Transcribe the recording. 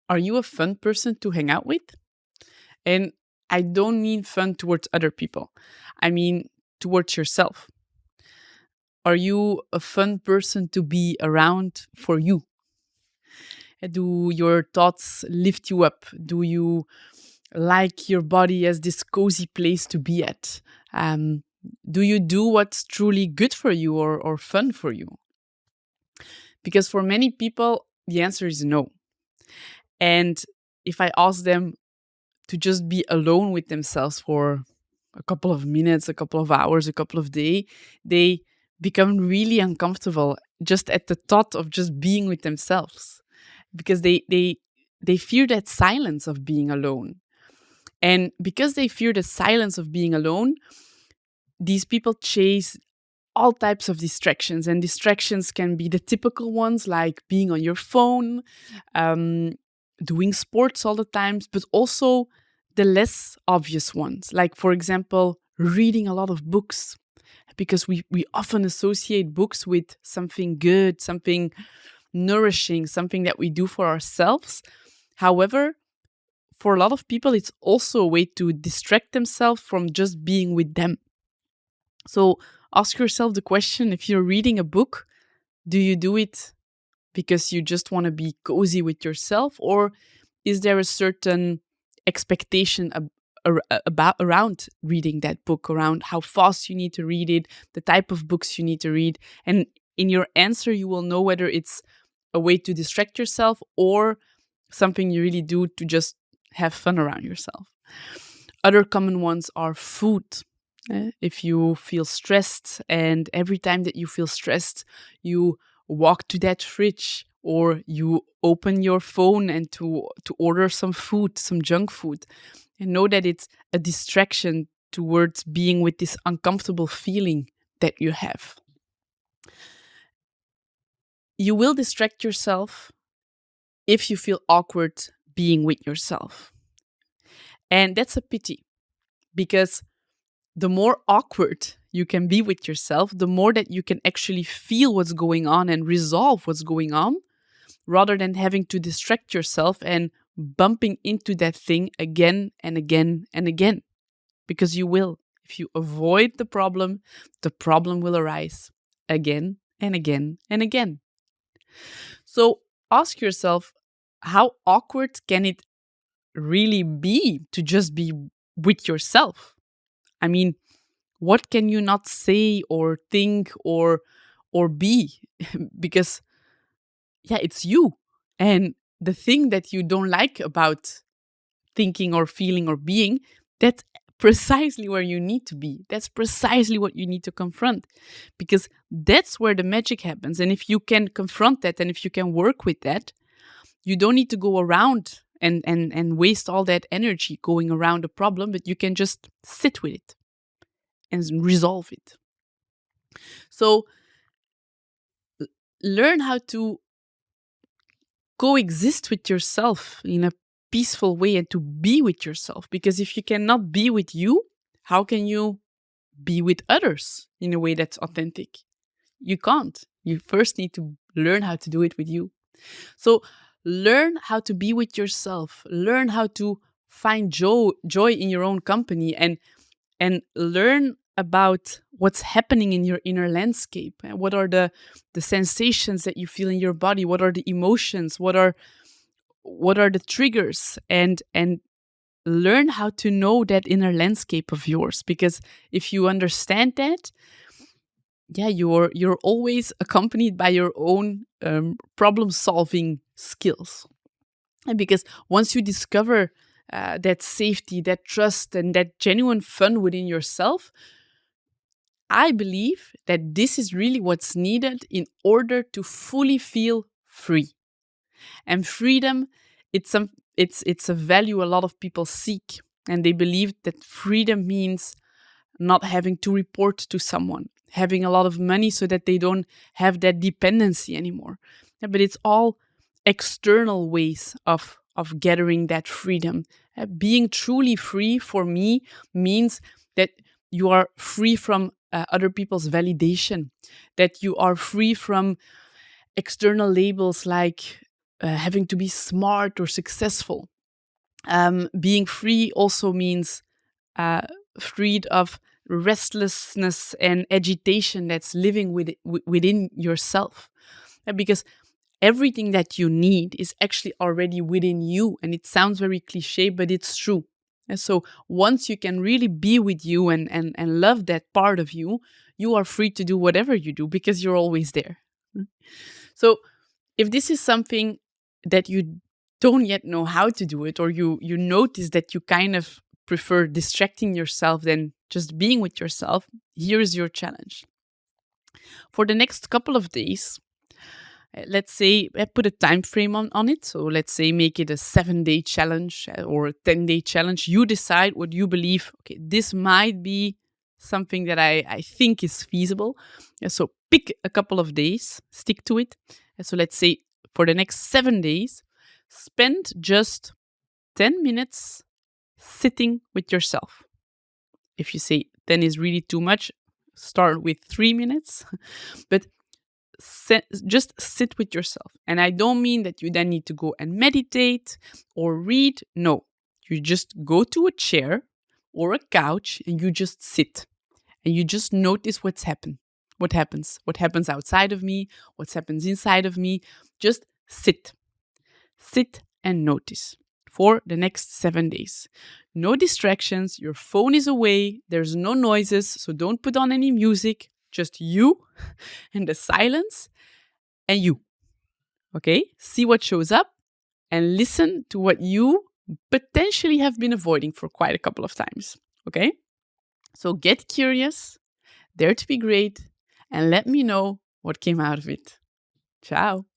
Are you a fun person to hang out with? And I don't mean fun towards other people. I mean towards yourself. Are you a fun person to be around for you? Do your thoughts lift you up? Do you like your body as this cozy place to be at? Um, do you do what's truly good for you or fun for you? Because for many people, the answer is no. And if I ask them to just be alone with themselves for a couple of minutes, a couple of hours, a couple of days, they become really uncomfortable just at the thought of just being with themselves because they fear that silence of being alone. And because they fear the silence of being alone, these people chase all types of distractions, and distractions can be the typical ones like being on your phone, um, doing sports all the times, but also the less obvious ones, like, for example, reading a lot of books, because we often associate books with something good, something nourishing, something that we do for ourselves. However, for a lot of people, it's also a way to distract themselves from just being with them. So ask yourself the question, if you're reading a book, do you do it because you just want to be cozy with yourself? Or is there a certain expectation about around reading that book, around how fast you need to read it, the type of books you need to read? And in your answer, you will know whether it's a way to distract yourself or something you really do to just have fun around yourself. Other common ones are food. If you feel stressed and every time that you feel stressed, you walk to that fridge or you open your phone and to order some food, some junk food, and know that it's a distraction towards being with this uncomfortable feeling that you have. You will distract yourself if you feel awkward being with yourself. And that's a pity, because the more awkward you can be with yourself, the more that you can actually feel what's going on and resolve what's going on, rather than having to distract yourself and bumping into that thing again and again and again. Because you will. If you avoid the problem will arise again and again and again. So ask yourself, how awkward can it really be to just be with yourself? I mean, what can you not say or think or be? Because it's you. And the thing that you don't like about thinking or feeling or being, that's precisely where you need to be. That's precisely what you need to confront, because that's where the magic happens. And if you can confront that and if you can work with that, you don't need to go around and waste all that energy going around the problem, but you can just sit with it and resolve it. So learn how to coexist with yourself in a peaceful way and to be with yourself. Because if you cannot be with you, how can you be with others in a way that's authentic? You can't. You first need to learn how to do it with you. So learn how to be with yourself. Learn how to find joy in your own company, and learn about what's happening in your inner landscape. And what are the sensations that you feel in your body? What are the emotions? What are the triggers? And learn how to know that inner landscape of yours. Because if you understand that, you're always accompanied by your own problem-solving skills. And because once you discover that safety, that trust, and that genuine fun within yourself, I believe that this is really what's needed in order to fully feel free. And freedom, it's a value a lot of people seek, and they believe that freedom means not having to report to someone, having a lot of money so that they don't have that dependency anymore. But it's all external ways of gathering that freedom. Being truly free for me means that you are free from other people's validation, that you are free from external labels like having to be smart or successful. Being free also means freed of restlessness and agitation that's living within yourself. Because everything that you need is actually already within you. And it sounds very cliche, but it's true. And so once you can really be with you and love that part of you, you are free to do whatever you do because you're always there. So if this is something that you don't yet know how to do it, or you notice that you kind of prefer distracting yourself than just being with yourself, here's your challenge. For the next couple of days, let's say put a time frame on it. So let's say make it a 7-day challenge or a 10-day challenge. You decide what you believe. Okay, this might be something that I think is feasible. So pick a couple of days, stick to it. So let's say for the next 7 days, spend just 10 minutes sitting with yourself. If you say 10 is really too much, start with 3 minutes. But just sit with yourself. And I don't mean that you then need to go and meditate or read. No, you just go to a chair or a couch and you just sit and you just notice what happens outside of me, what happens inside of me. Just sit and notice for the next 7 days. No distractions. Your phone is away. There's no noises. So don't put on any music. Just you and the silence and you. Okay? See what shows up and listen to what you potentially have been avoiding for quite a couple of times. Okay? So get curious, dare to be great, and let me know what came out of it. Ciao.